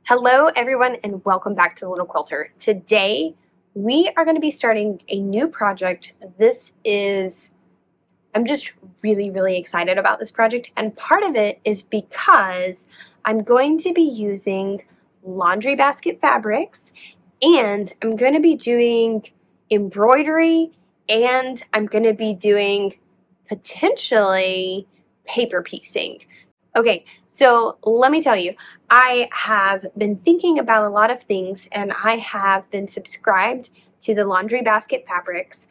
Hello everyone and welcome back to Little Quilter. Today we are going to be starting a new project. I'm just really excited about this project, and part of it is because I'm going to be using laundry basket fabrics, and I'm going to be doing embroidery, and I'm going to be doing potentially paper piecing. Okay, so let me tell you, I have been thinking about a lot of things, and I have been subscribed to the Laundry Basket Fabrics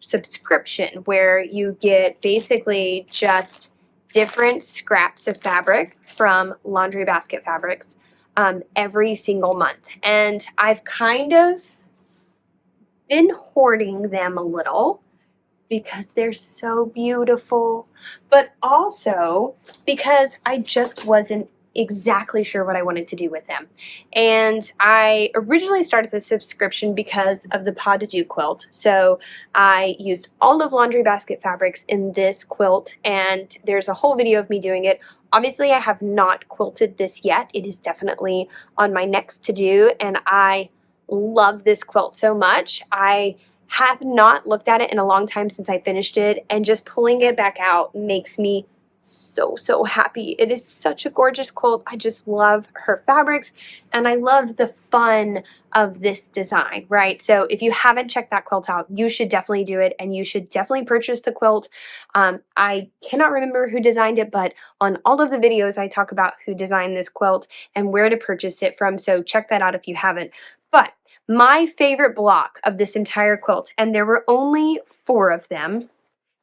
subscription, where you get basically just different scraps of fabric from Laundry Basket Fabrics every single month. And I've kind of been hoarding them a little because they're so beautiful, but also because I just wasn't exactly sure what I wanted to do with them. And I originally started this subscription because of the Pas de Deux quilt. So I used all of Laundry Basket fabrics in this quilt, and there's a whole video of me doing it. Obviously, I have not quilted this yet. It is definitely on my next to do, and I love this quilt so much. I have not looked at it in a long time since I finished it, and just pulling it back out makes me so happy. It is such a gorgeous quilt. I just love her fabrics, and I love the fun of this design, right? So if you haven't checked that quilt out, you should definitely do it, and you should definitely purchase the quilt. I cannot remember who designed it, but on all of the videos I talk about who designed this quilt and where to purchase it from, so check that out if you haven't. But my favorite block of this entire quilt, and there were only 4 of them,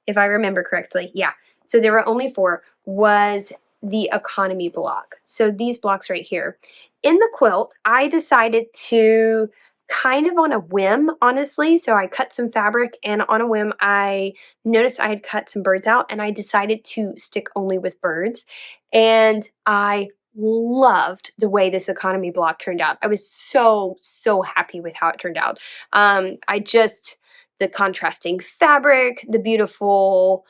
if I remember correctly. Yeah, so there were only 4, was the economy block. So these blocks right here. In the quilt, I decided to kind of on a whim, honestly. So I cut some fabric, and on a whim, I noticed I had cut some birds out, and I decided to stick only with birds. And I loved the way this economy block turned out. I was so happy with how it turned out. The contrasting fabric, the beautiful,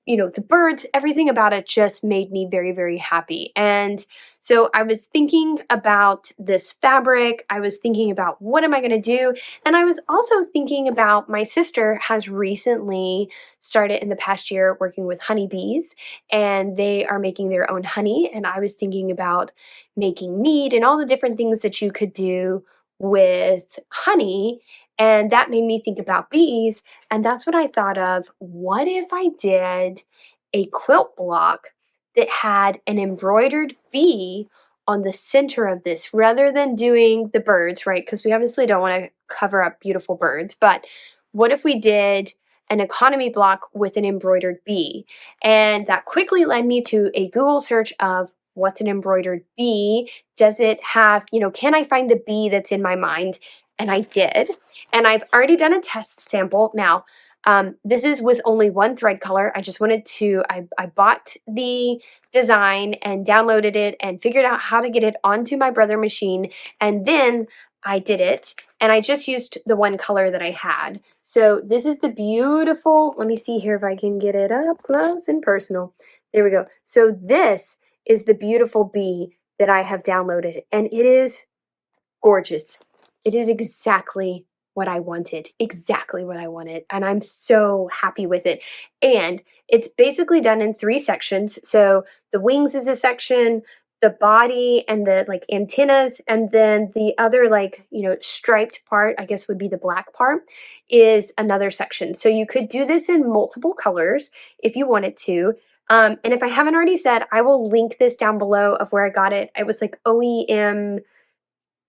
the birds, everything about it just made me very happy. And so I was thinking about this fabric. I was thinking about what am I going to do? And I was also thinking about my sister has recently started in the past year working with honeybees, and they are making their own honey. And I was thinking about making mead and all the different things that you could do with honey. And that made me think about bees. And that's what I thought of. What if I did a quilt block that had an embroidered bee on the center of this, rather than doing the birds, right? Because we obviously don't want to cover up beautiful birds. But what if we did an economy block with an embroidered bee? And that quickly led me to a Google search of what's an embroidered bee? Does it have, can I find the bee that's in my mind? And I did. And I've already done a test sample. Now, this is with only one thread color. I just wanted to, I bought the design and downloaded it and figured out how to get it onto my Brother machine. And then I did it. And I just used the one color that I had. So this is the beautiful, let me see here if I can get it up close and personal. There we go. So this is the beautiful bee that I have downloaded. And it is gorgeous. It is exactly what I wanted, and I'm so happy with it. And it's basically done in 3 sections. So the wings is a section, the body and the antennas, and then the other striped part, I guess would be the black part, is another section. So you could do this in multiple colors if you wanted to. And if I haven't already said, I will link this down below of where I got it. It was like OEM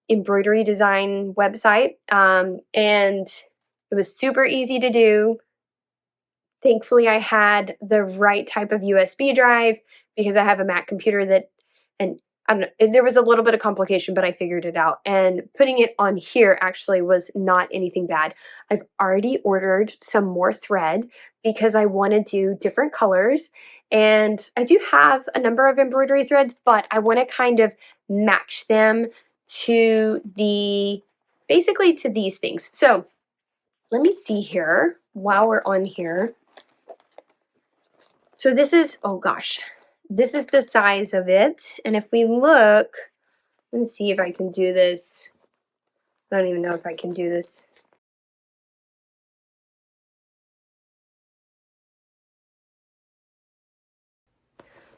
embroidery design website, and it was super easy to do. Thankfully, I had the right type of USB drive because I have a Mac computer and I don't know, there was a little bit of complication, but I figured it out. And putting it on here actually was not anything bad. I've already ordered some more thread because I want to do different colors. And I do have a number of embroidery threads, but I want to kind of match them to basically to these things. So let me see here while we're on here. So this is, oh gosh, this is the size of it. And if we look I'm going to see if I can do this. I don't even know if I can do this.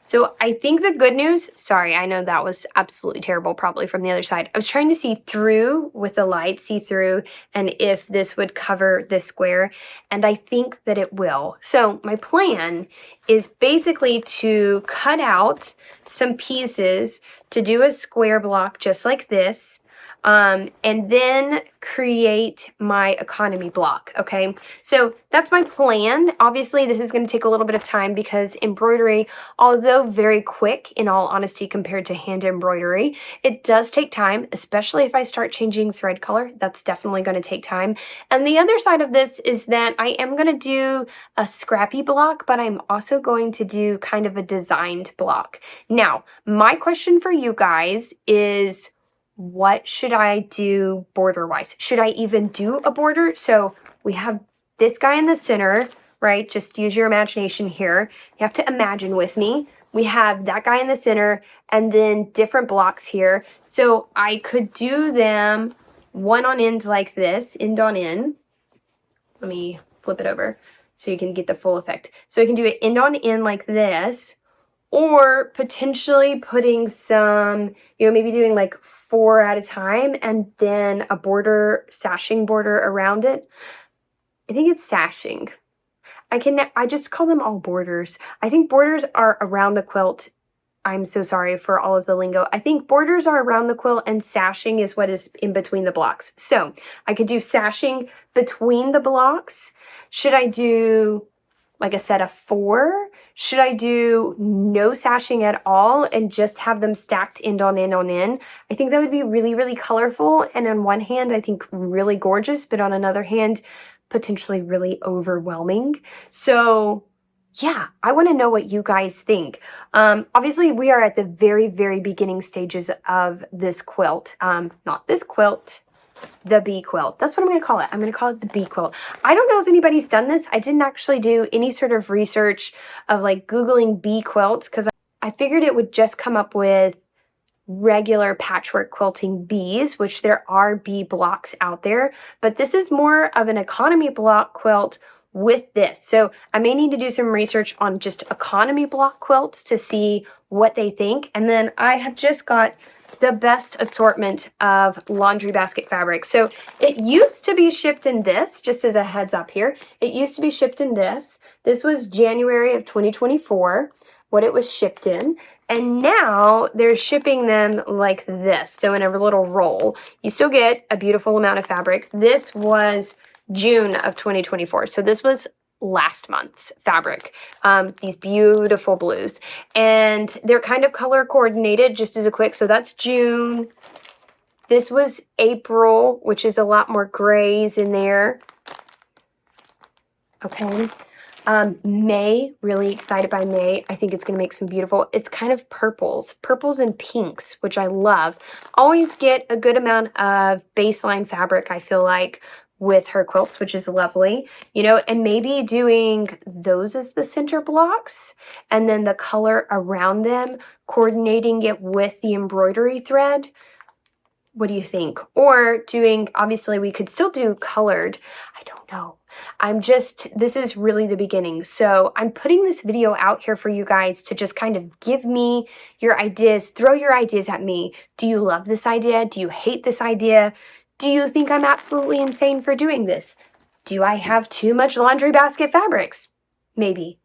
So I think the good news, sorry, I know that was absolutely terrible probably from the other side. I was trying to see through with the light, see through, and if this would cover this square, and I think that it will. So my plan is basically to cut out some pieces to do a square block just like this, and then create my economy block, okay? So that's my plan. Obviously, this is going to take a little bit of time because embroidery, although very quick, in all honesty, compared to hand embroidery, it does take time, especially if I start changing thread color. That's definitely going to take time. And the other side of this is that I am going to do a scrappy block, but I'm also going to do kind of a designed block. Now, my question for you guys is, what should I do border-wise? Should I even do a border? So we have this guy in the center, right? Just use your imagination here. You have to imagine with me. We have that guy in the center and then different blocks here. So I could do them one on end like this, end on end. Let me flip it over so you can get the full effect. So I can do it end on end like this, or potentially putting some, maybe doing like 4 at a time and then a border, sashing border around it. I think it's sashing. I just call them all borders. I think borders are around the quilt. I'm so sorry for all of the lingo. I think borders are around the quilt and sashing is what is in between the blocks. So I could do sashing between the blocks. Should I do like a set of 4? Should I do no sashing at all and just have them stacked end on end on end? I think that would be really, really colorful. And on one hand, I think really gorgeous, but on another hand, potentially really overwhelming. So yeah, I want to know what you guys think. Obviously, we are at the very, very beginning stages of this quilt. Not this quilt, the bee quilt. That's what I'm going to call it. I'm going to call it the bee quilt. I don't know if anybody's done this. I didn't actually do any sort of research of like Googling bee quilts because I figured it would just come up with regular patchwork quilting bees, which there are bee blocks out there, but this is more of an economy block quilt with this. So I may need to do some research on just economy block quilts to see what they think. And then I have just got the best assortment of laundry basket fabric. So it used to be shipped in this, just as a heads up here, it used to be shipped in this. This was January of 2024, what it was shipped in. And now they're shipping them like this. So in a little roll, you still get a beautiful amount of fabric. This was June of 2024. So this was last month's fabric, these beautiful blues, and they're kind of color coordinated just as a quick. So that's June. This was April, which is a lot more grays in there. Okay. May, really excited by May. I think it's going to make some beautiful, it's kind of purples and pinks, which I love. Always get a good amount of baseline fabric, I feel like, with her quilts, which is lovely, and maybe doing those as the center blocks and then the color around them, coordinating it with the embroidery thread. What do you think? Or doing, obviously we could still do colored. I don't know. This is really the beginning. So I'm putting this video out here for you guys to just kind of give me your ideas, throw your ideas at me. Do you love this idea? Do you hate this idea? Do you think I'm absolutely insane for doing this? Do I have too much laundry basket fabrics? Maybe.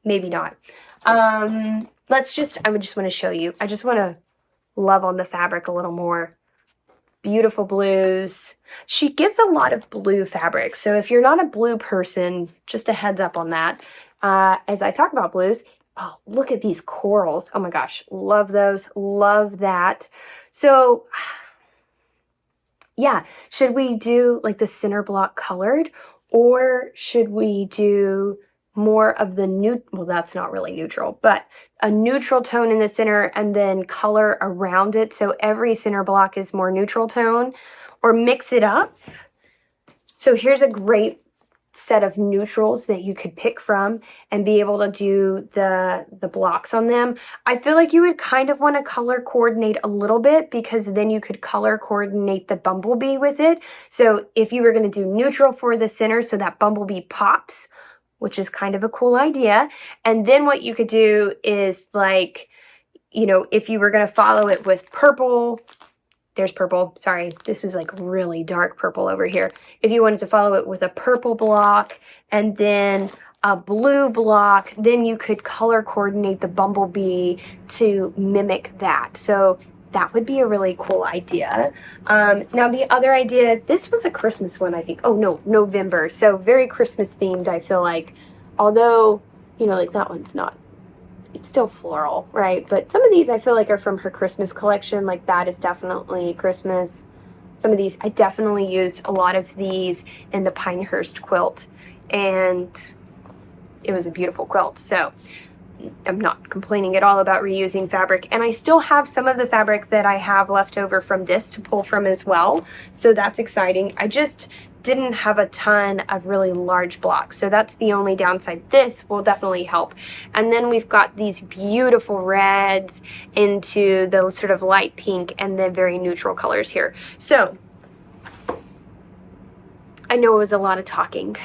Maybe not. I would just want to show you. I just want to love on the fabric a little more. Beautiful blues. She gives a lot of blue fabric. So if you're not a blue person, just a heads up on that. As I talk about blues, oh, look at these corals. Oh my gosh, love those. Love that. So yeah, should we do like the center block colored, or should we do more of the well, that's not really neutral, but a neutral tone in the center and then color around it so every center block is more neutral tone, or mix it up? So here's a great set of neutrals that you could pick from and be able to do the blocks on them. I feel like you would kind of want to color coordinate a little bit, because then you could color coordinate the bumblebee with it. So if you were going to do neutral for the center so that bumblebee pops, which is kind of a cool idea, and then what you could do is, like, you know, if you were going to follow it with purple, there's purple, sorry, this was like really dark purple over here. If you wanted to follow it with a purple block and then a blue block, then you could color coordinate the bumblebee to mimic that. So that would be a really cool idea. Now the other idea, this was a Christmas one, I think. Oh no, November. So very Christmas themed, I feel like. Although, you know, like that one's not. It's still floral, right? But some of these I feel like are from her Christmas collection. Like that is definitely Christmas. Some of these, I definitely used a lot of these in the Pinehurst quilt, and it was a beautiful quilt. So I'm not complaining at all about reusing fabric, and I still have some of the fabric that I have left over from this to pull from as well. So that's exciting. I just didn't have a ton of really large blocks, so that's the only downside. This will definitely help. And then we've got these beautiful reds into the sort of light pink and the very neutral colors here. So I know it was a lot of talking.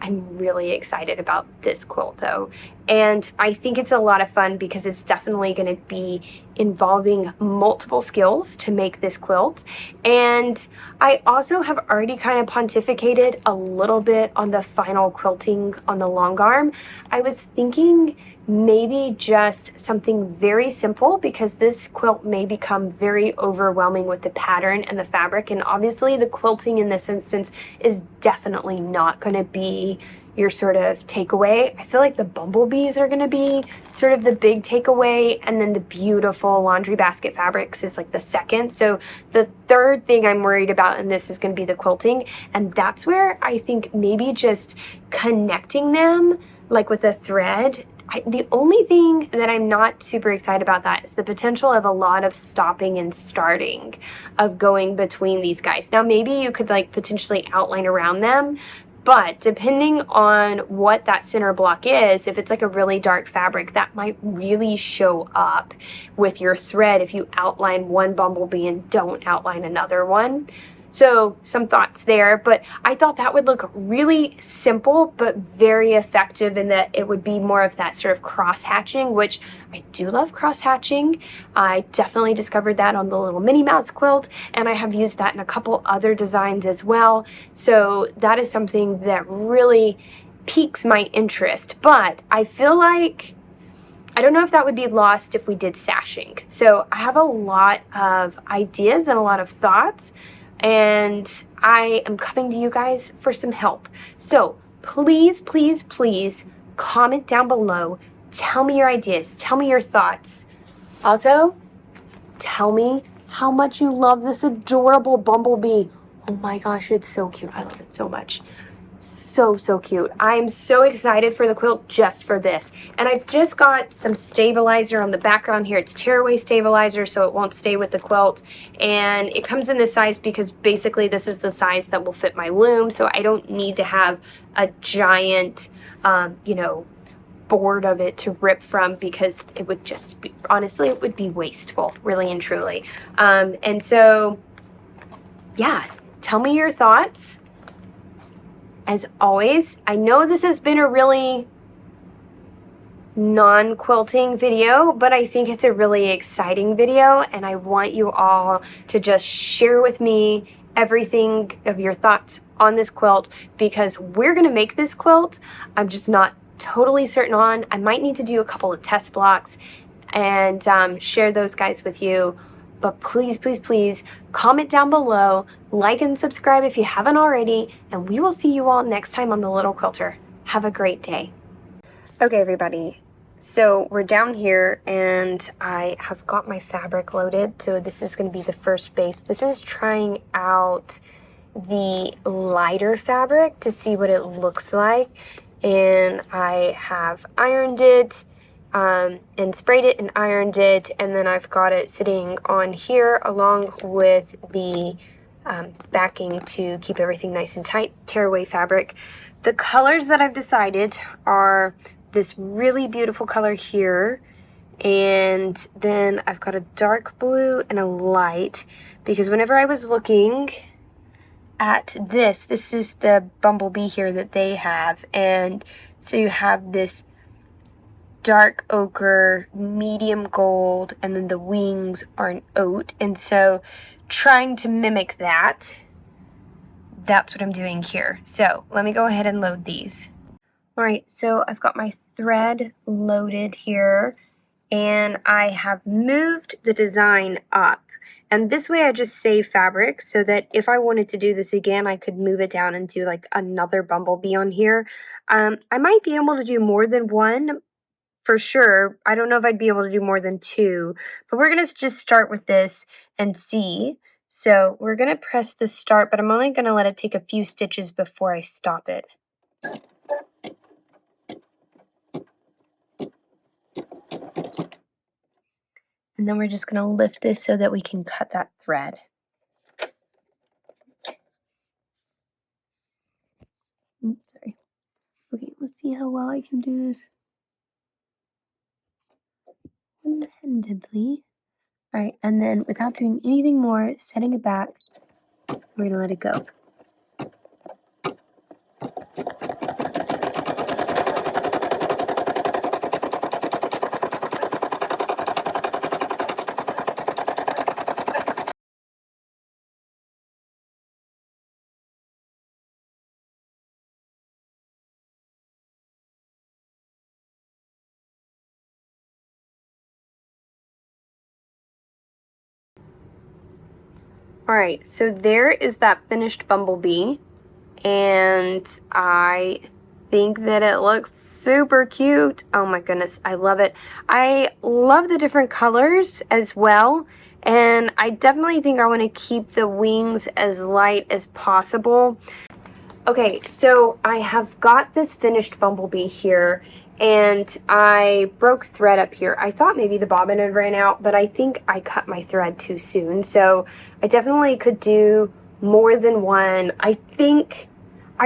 I'm really excited about this quilt though, and I think it's a lot of fun because it's definitely going to be involving multiple skills to make this quilt. And I also have already kind of pontificated a little bit on the final quilting on the long arm. I was thinking maybe just something very simple, because this quilt may become very overwhelming with the pattern and the fabric, and obviously the quilting in this instance is definitely not going to be your sort of takeaway. I feel like the bumblebees are going to be sort of the big takeaway, and then the beautiful laundry basket fabrics is like the second. So the third thing I'm worried about in this is going to be the quilting, and that's where I think maybe just connecting them like with a thread. The only thing that I'm not super excited about that is the potential of a lot of stopping and starting of going between these guys. Now maybe you could like potentially outline around them, but depending on what that center block is, if it's like a really dark fabric, that might really show up with your thread if you outline one bumblebee and don't outline another one. So some thoughts there, but I thought that would look really simple but very effective in that it would be more of that sort of cross hatching, which I do love cross hatching. I definitely discovered that on the little Minnie Mouse quilt, and I have used that in a couple other designs as well. So that is something that really piques my interest, but I feel like I don't know if that would be lost if we did sashing. So I have a lot of ideas and a lot of thoughts, and I am coming to you guys for some help. So please, please, please comment down below. Tell me your ideas. Tell me your thoughts. Also, tell me how much you love this adorable bumblebee. Oh my gosh, it's so cute. I love it so much. So, so cute. I'm so excited for the quilt just for this. And I've just got some stabilizer on the background here. It's tearaway stabilizer, so it won't stay with the quilt. And it comes in this size because basically this is the size that will fit my loom, so I don't need to have a giant, you know, board of it to rip from, because it would just be, honestly, it would be wasteful, really and truly. And so, yeah, tell me your thoughts. As always, I know this has been a really non-quilting video, but I think it's a really exciting video, and I want you all to just share with me everything of your thoughts on this quilt, because we're going to make this quilt. I'm just not totally certain on. I might need to do a couple of test blocks and share those guys with you. But please, please, please comment down below, like and subscribe if you haven't already, and we will see you all next time on the Little Quilter. Have a great day. Okay, everybody. So we're down here, and I have got my fabric loaded. So this is going to be the first base. This is trying out the lighter fabric to see what it looks like. And I have ironed it. And sprayed it and ironed it, and then I've got it sitting on here along with the backing to keep everything nice and tight, tearaway fabric. The colors that I've decided are this really beautiful color here, and then I've got a dark blue and a light, because whenever I was looking at this is the bumblebee here that they have, and so you have this dark ochre, medium gold, and then the wings are an oat, and so trying to mimic that, that's what I'm doing here. So let me go ahead and load these. Alright, so I've got my thread loaded here, and I have moved the design up. And this way I just save fabric so that if I wanted to do this again, I could move it down and do like another bumblebee on here. I might be able to do more than one for sure. I don't know if I'd be able to do more than two, but we're going to just start with this and see. So we're going to press the start, but I'm only going to let it take a few stitches before I stop it. And then we're just going to lift this so that we can cut that thread. Oops, sorry. Okay, let's see how well I can do this one-handedly. Alright, and then without doing anything more, setting it back, we're going to let it go. Alright, so there is that finished bumblebee, and I think that it looks super cute. Oh my goodness, I love it. I love the different colors as well, and I definitely think I want to keep the wings as light as possible. Okay, so I have got this finished bumblebee here, and I broke thread up here. I thought maybe the bobbin had ran out, but I think I cut my thread too soon, so I definitely could do more than one. I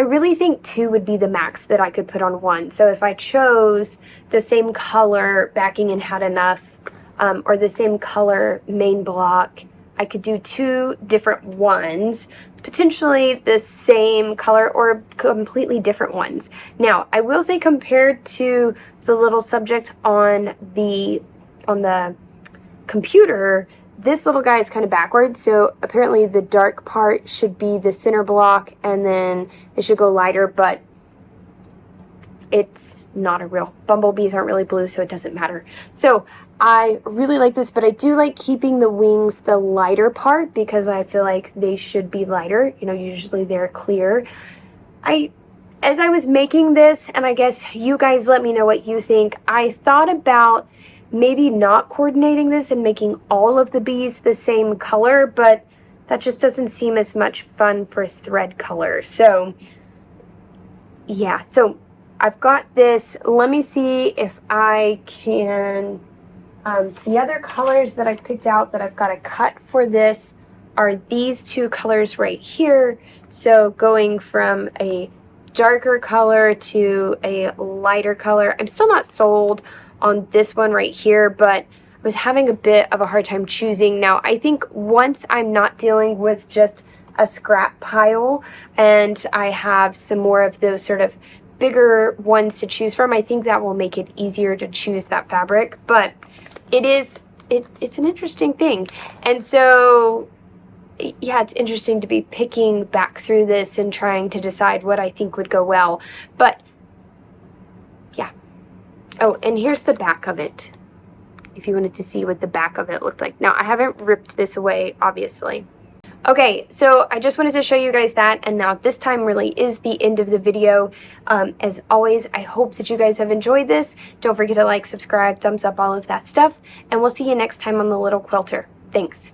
really think two would be the max that I could put on one. So if I chose the same color backing and had enough, or the same color main block, I could do two different ones, potentially the same color or completely different ones. Now, I will say compared to the little subject on the computer, this little guy is kind of backwards, so apparently the dark part should be the center block and then it should go lighter, but it's not a real, bumblebees aren't really blue, so it doesn't matter. So I really like this, but I do like keeping the wings the lighter part because I feel like they should be lighter. You know, usually they're clear. As I was making this, and I guess you guys let me know what you think, I thought about maybe not coordinating this and making all of the bees the same color, but that just doesn't seem as much fun for thread color. So yeah, so I've got this. Let me see if I can, the other colors that I've picked out that I've got to cut for this are these two colors right here. So going from a darker color to a lighter color. I'm still not sold on this one right here, but I was having a bit of a hard time choosing. Now, I think once I'm not dealing with just a scrap pile and I have some more of those sort of bigger ones to choose from, I think that will make it easier to choose that fabric. But it's an interesting thing. And so yeah, it's interesting to be picking back through this and trying to decide what I think would go well. But yeah. Oh, and here's the back of it, if you wanted to see what the back of it looked like. Now, I haven't ripped this away, obviously. Okay, so I just wanted to show you guys that, and now this time really is the end of the video. As always, I hope that you guys have enjoyed this. Don't forget to like, subscribe, thumbs up, all of that stuff, and we'll see you next time on The Little Quilter. Thanks.